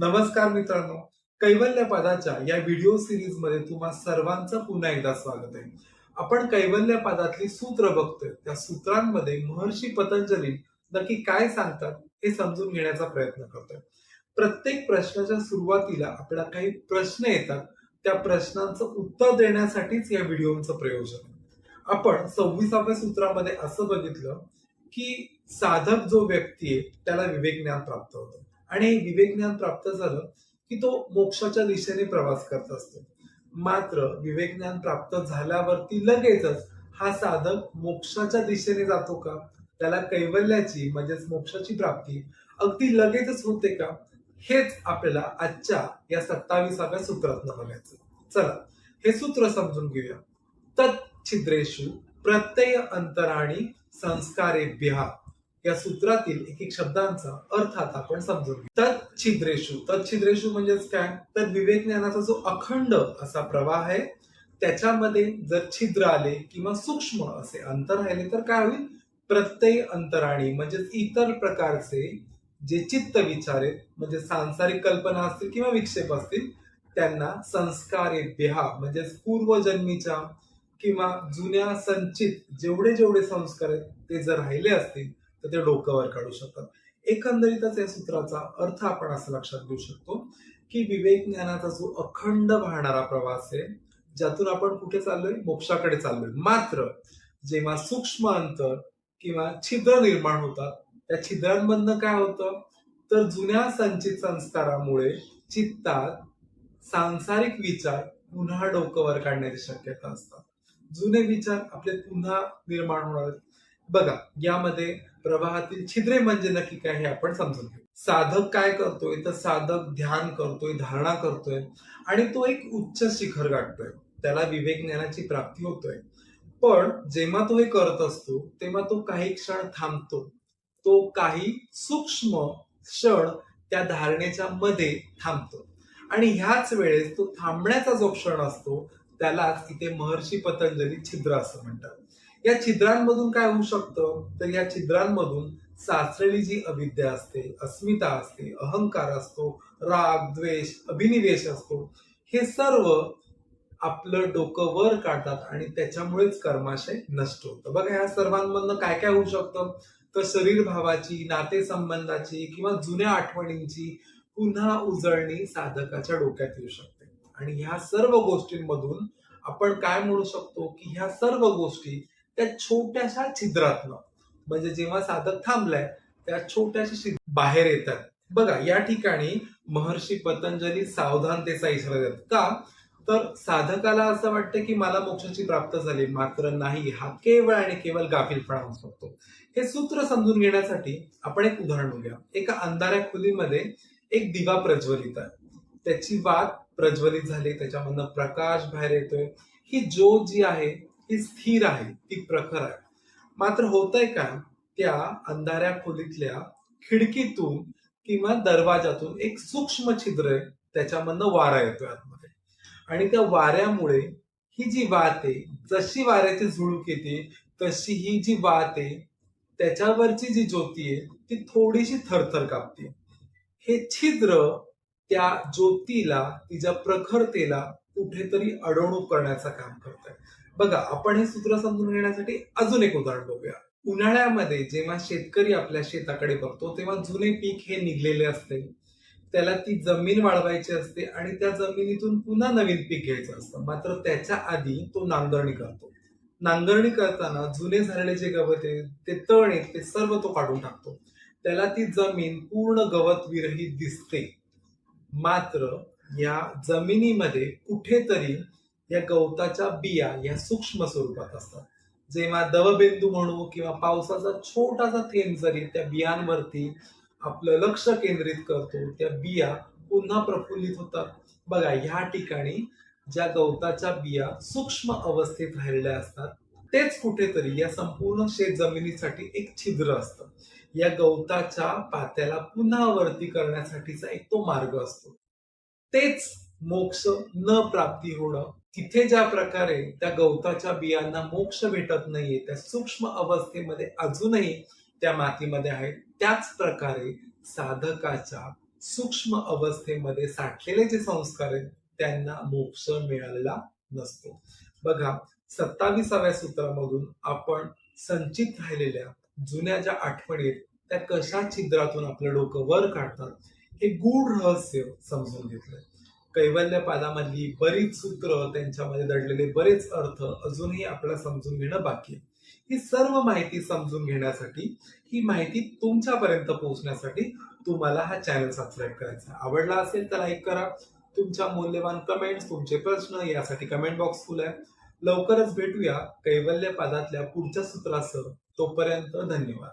नमस्कार मित्रांनो, कैवल्य पदाच्या या व्हिडिओ सिरीज मध्ये तुम्हा सर्वांचं पुन्हा एकदा स्वागत आहे. आपण कैवल्य पदातली सूत्र बघतोय. त्या सूत्रांमध्ये महर्षी पतंजली नक्की काय सांगतात हे समजून घेण्याचा प्रयत्न करतोय. प्रत्येक प्रश्नाच्या सुरुवातीला आपल्याला काही प्रश्न येतात. त्या प्रश्नांचं उत्तर देण्यासाठीच या व्हिडिओचं प्रयोजन आहे. आपण 26व्या सूत्रामध्ये असं बघितलं की साधक जो व्यक्ती आहे त्याला विवेक ज्ञान प्राप्त होतं. आणि विवेक ज्ञान प्राप्त झालं की तो मोक्षाच्या दिशेने प्रवास करत असतो. मात्र विवेक ज्ञान प्राप्त झाल्यावरती लगेचच हा साधक मोक्षाच्या दिशेने जातो का? त्याला कैवल्याची म्हणजेच मोक्षाची प्राप्ती अगदी लगेचच होते का? हेच आपल्याला आजच्या या 27व्या सूत्रातनं बघायचं. चला हे सूत्र समजून घेऊया. तच्छिद्रेषु प्रत्यय अंतराणी संस्कारेभ्यः या सूत्रातील एक एक शब्दांचा अर्थ आता आपण समजून घेऊ. तच्छिद्रेषु म्हणजेच काय? तर विवेक ज्ञानाचा जो अखंड असा प्रवाह आहे त्याच्यामध्ये जर छिद्र आले किंवा सूक्ष्म असे अंतर राहिले तर काय होईल? प्रत्यय अंतराणी म्हणजेच इतर प्रकारचे जे चित्त विचार आहेत म्हणजे सांसारिक कल्पना असतील किंवा विक्षेप असतील त्यांना संस्कारेभ्यः म्हणजेच पूर्वजन्मीच्या किंवा जुन्या संचित जेवढे जेवढे संस्कार आहेत ते जर राहिले असतील तर ते डोक्यावर काढू शकतात. एकंदरीतच या सूत्राचा अर्थ आपण असं लक्षात घेऊ शकतो की विवेक ज्ञानाचा जो अखंड वाहणारा प्रवास आहे ज्यातून आपण कुठे चाललोय? मोक्षाकडे चाललोय. मात्र जेव्हा सूक्ष्म अंतर किंवा छिद्र निर्माण होतात त्या छिद्रांमधनं काय होतं? तर जुन्या संचित संस्कारामुळे चित्तात सांसारिक विचार पुन्हा डोक्यावर काढण्याची शक्यता असतात. जुने विचार आपले पुन्हा निर्माण होणार. बघा यामध्ये प्रवाहातील छिद्रे म्हणजे नक्की काय हे आपण समजून घेऊ. साधक काय करतोय? तर साधक ध्यान करतोय, धारणा करतोय आणि तो एक उच्च शिखर गाठतोय. त्याला विवेक ज्ञानाची प्राप्ती होतोय. पण जेव्हा तो हे करत असतो तेव्हा तो काही क्षण थांबतो. तो काही सूक्ष्म क्षण त्या धारणेच्या मध्ये थांबतो आणि ह्याच वेळेस तो थांबण्याचा जो क्षण असतो त्यालाच इथे महर्षी पतंजली छिद्र असं म्हणतात. या छिद्रांमधून काय होऊ शकतं? तर या छिद्रांमधून साचलेली जी अविद्या असते, अस्मिता असते, अहंकार असतो, राग, द्वेष, अभिनिवेश असतो, हे सर्व आपलं डोकं वर काढतात आणि त्याच्यामुळेच कर्माशय नष्ट होतं. बघा या सर्वांमधनं काय काय होऊ शकतं? तर शरीर भावाची, नातेसंबंधाची किंवा जुन्या आठवणींची पुन्हा उजळणी साधकाच्या डोक्यात येऊ शकते. आणि ह्या सर्व गोष्टींमधून आपण काय म्हणू शकतो की ह्या सर्व गोष्टी त्या छोट्याशा छिद्रातनं म्हणजे जेव्हा साधक थांबलाय त्या छोट्याशा बाहेर येतात. बघा या ठिकाणी महर्षी पतंजली सावधानतेचा इशारा देतात. का? तर साधकाला असं वाटतं की मला मोक्षाची प्राप्त झाली, मात्र नाही, हा केवळ आणि केवळ गाफीलपणा असू शकतो. हे सूत्र समजून घेण्यासाठी आपण एक उदाहरण बघूया. एका अंधाऱ्या खोलीमध्ये एक दिवा प्रज्वलित आहे. त्याची वात प्रज्वलित झाली, त्याच्यामधनं प्रकाश बाहेर येतोय. ही ज्योत जी आहे ही स्थिर आहे, ती प्रखर आहे. मात्र होतंय काय? त्या अंधाऱ्या खोलीतल्या खिडकीतून किंवा दरवाजातून एक सूक्ष्म छिद्र आहे, त्याच्यामधनं वारा येतोय आतमध्ये आणि त्या वाऱ्यामुळे ही जी वात आहे, जशी वाऱ्याची झुळूक येते तशी ही जी वात आहे त्याच्यावरची जी ज्योती आहे ती थोडीशी थरथर कापते. हे छिद्र त्या ज्योतीला, तिच्या प्रखरतेला कुठेतरी अडवणूक करण्याचं काम करत आहे. बघा आपण हे सूत्र समजून घेण्यासाठी अजून एक उदाहरण बघूया. उन्हाळ्यामध्ये जेव्हा शेतकरी आपल्या शेताकडे बघतो तेव्हा जुने पीक हे निघलेले असते. त्याला ती जमीन वाढवायची असते आणि त्या जमिनीतून पुन्हा नवीन पीक घ्यायचं असतं. मात्र त्याच्या आधी तो नांगरणी करतो. नांगरणी करताना जुने झालेले जे गवत आहे, ते तण आहेत, ते सर्व तो काढून टाकतो. त्याला ती जमीन पूर्ण गवत विरहित दिसते. मात्र या जमिनीमध्ये कुठेतरी या गवताच्या बिया या सूक्ष्म स्वरूपात असतात. जेव्हा दवबिंदू म्हणू किंवा पावसाचा छोटासा थेंब जरी त्या बियांवरती आपलं लक्ष केंद्रित करतो, त्या बिया पुन्हा प्रफुल्लित होतात. बघा ह्या ठिकाणी ज्या गवताच्या बिया सूक्ष्म अवस्थेत राहिलेल्या असतात तेच कुठेतरी या संपूर्ण शेत जमिनीसाठी एक छिद्र असतं. या गवताच्या पात्याला पुन्हा वरती करण्यासाठीचा एक तो मार्ग असतो. तेच मोक्ष न प्राप्ती होणं. तिथे ज्या प्रकारे त्या गवताच्या बियांना मोक्ष भेटत नाहीये, त्या सूक्ष्म अवस्थेमध्ये अजूनही त्या मातीमध्ये आहेत, त्याच प्रकारे साधकाच्या सूक्ष्म अवस्थेमध्ये साठलेले जे संस्कार आहेत त्यांना मोक्ष मिळालेला नसतो. बघा, 27व्या सूत्रामधून आपण संचित राहिलेल्या जुन्या ज्या आठवणी आहेत त्या कशा छिद्रातून आपलं डोकं वर काढतात हे गूढ रहस्य समजून घेतलंय. कैवल्य पादामधली बरीच सूत्र, त्यांच्यामध्ये दडलेले बरेच अर्थ अजूनही आपल्याला समजून घेणं बाकी आहे. ही सर्व माहिती समजून घेण्यासाठी, ही माहिती तुमच्यापर्यंत पोहोचण्यासाठी तुम्हाला हा चॅनल सबस्क्राईब करायचा आहे. आवडला असेल तर लाईक करा. तुमच्या मूल्यवान कमेंट्स, तुमचे प्रश्न यासाठी कमेंट बॉक्स फुल आहे. लवकरच भेटूया कैवल्य पादातल्या पुढच्या सूत्रासह. तोपर्यंत धन्यवाद.